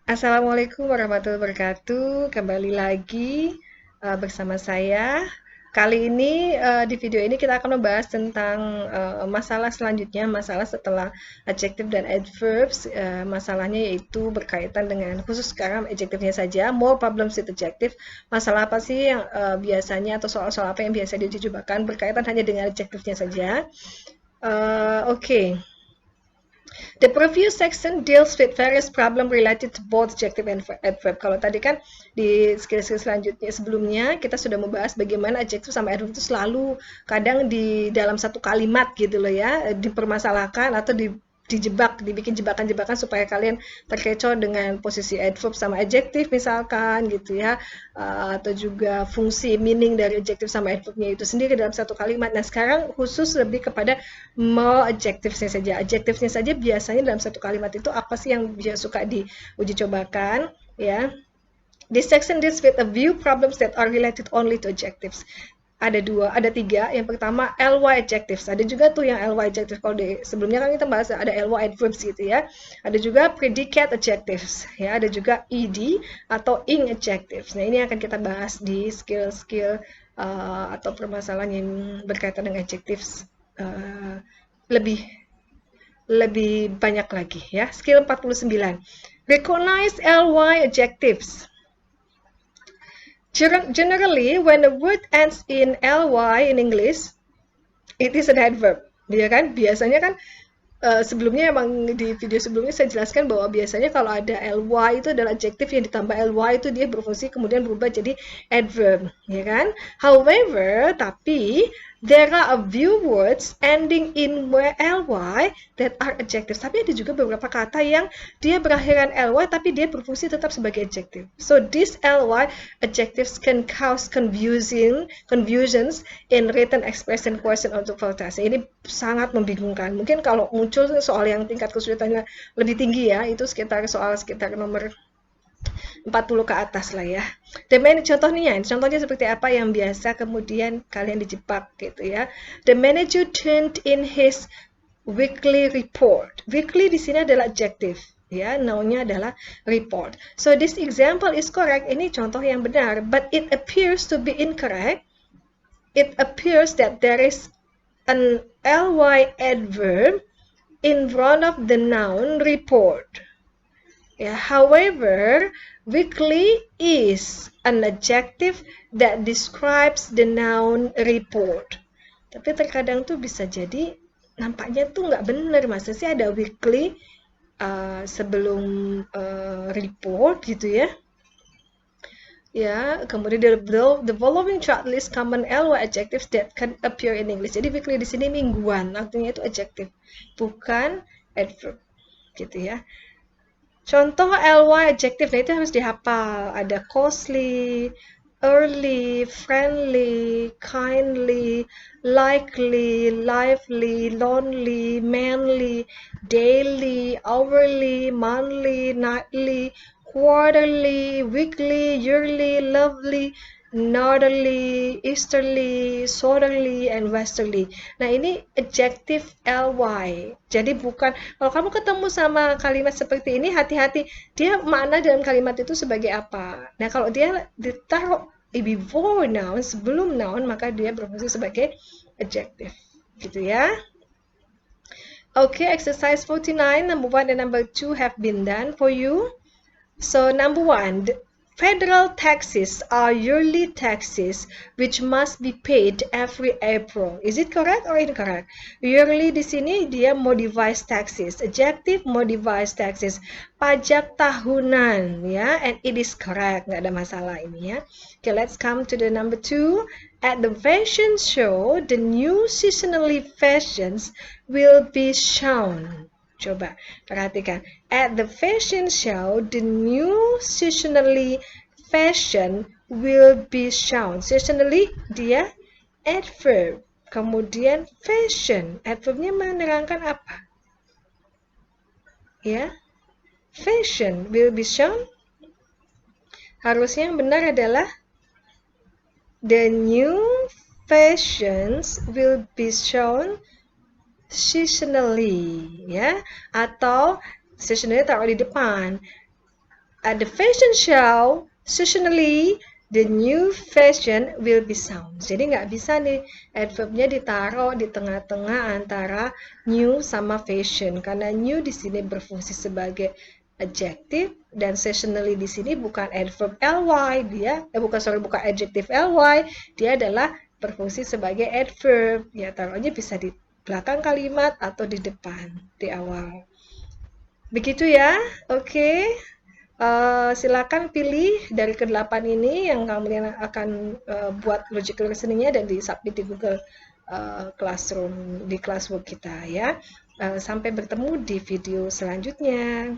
Assalamualaikum warahmatullahi wabarakatuh. Kembali lagi bersama saya. Kali ini di video ini kita akan membahas tentang masalah selanjutnya, masalah setelah adjective dan adverbs. Masalahnya yaitu berkaitan dengan khusus sekarang adjektifnya saja. More problems with adjective. Masalah apa sih yang biasanya atau soal-soal apa yang biasa diuji cobakan berkaitan hanya dengan adjektifnya saja. Oke. The previous section deals with various problem related to both adjective and adverb. Kalau tadi kan di skill-skill selanjutnya sebelumnya kita sudah membahas bagaimana adjective sama adverb itu selalu kadang di dalam satu kalimat gitu loh ya, dipermasalahkan atau dijebak, dibikin jebakan-jebakan supaya kalian terkecoh dengan posisi adverb sama adjective misalkan gitu ya, atau juga fungsi meaning dari adjective sama adverbnya itu sendiri dalam satu kalimat. Nah sekarang khusus lebih kepada mau adjektifnya saja. Adjektifnya saja biasanya dalam satu kalimat itu apa sih yang bisa suka diuji cobakan ya. This section deals with a few problems that are related only to adjectives. Ada tiga. Yang pertama ly adjectives. Ada juga tuh yang ly adjectives. Kalau di sebelumnya kan kita bahas ada ly adverbs gitu ya. Ada juga predicate adjectives ya. Ada juga ed atau ing adjectives. Nah ini akan kita bahas di skill-skill atau permasalahan yang berkaitan dengan adjectives lebih lebih banyak lagi ya. Skill 49. Recognize ly adjectives. Generally, when a word ends in ly in English, it is an adverb. Ya kan? Biasanya kan sebelumnya emang di video sebelumnya saya jelaskan bahwa biasanya kalau ada ly itu adalah adjective yang ditambah ly itu dia berfungsi kemudian berubah jadi adverb, ya kan? However, tapi there are a few words ending in ly that are adjectives. Tapi ada juga beberapa kata yang dia berakhiran ly tapi dia berfungsi tetap sebagai adjective. So these ly adjectives can cause confusions in written expression, question untuk voltase. Ini sangat membingungkan. Mungkin kalau muncul soal yang tingkat kesulitannya lebih tinggi ya, itu sekitar nomor 40 ke atas lah ya. Contohnya seperti apa yang biasa kemudian kalian dijebak gitu ya. The manager turned in his weekly report. Weekly di sini adalah adjective ya, noun-nya adalah report. So this example is correct. Ini contoh yang benar, but it appears to be incorrect. It appears that there is an ly adverb in front of the noun report. Yeah, however, weekly is an adjective that describes the noun report. Tapi terkadang tuh bisa jadi nampaknya tuh nggak benar, masa sih ada weekly sebelum report gitu ya. Ya, kemudian the following chart list common ly adjectives that can appear in English. Jadi weekly di sini mingguan, artinya itu adjective, bukan adverb, gitu ya. Contoh ly adjective, nah itu harus dihafal. Ada costly, early, friendly, kindly, likely, lively, lonely, manly, daily, hourly, monthly, nightly, quarterly, weekly, yearly, lovely, northerly, easterly, southerly, and westerly. Nah ini adjective ly. Jadi bukan, kalau kamu ketemu sama kalimat seperti ini, hati-hati. Dia makna dalam kalimat itu sebagai apa. Nah kalau dia ditaruh before noun, sebelum noun, maka dia berfungsi sebagai adjective. Gitu ya. Okay, exercise 49, number 1 and number 2 have been done for you. So number 1, federal taxes are yearly taxes which must be paid every April. Is it correct or incorrect? Yearly di sini dia modifies taxes. Adjective modifies taxes. Pajak tahunan ya, and it is correct. Nggak ada masalah ini ya. Okay, let's come to the number 2. At the fashion show, the new seasonally fashions will be shown. Coba perhatikan. At the fashion show, the new seasonally fashion will be shown. Seasonally dia adverb. Kemudian fashion. Adverbnya menerangkan apa? Ya. Fashion will be shown. Harusnya yang benar adalah the new fashions will be shown seasonally ya, atau seasonally taruh di depan. At the fashion show, seasonally, the new fashion will be sound. Jadi nggak bisa nih adverbnya ditaruh di tengah-tengah antara new sama fashion. Karena new di sini berfungsi sebagai adjective dan seasonally di sini bukan adverb ly, bukan adjective ly, dia adalah berfungsi sebagai adverb. Ya, taruhnya bisa di belakang kalimat atau di depan, di awal. Begitu ya, oke. Silakan pilih dari ke-8 ini yang kalian akan buat logical listening-nya dan di-submit di Google Classroom, di classwork kita ya. Sampai bertemu di video selanjutnya.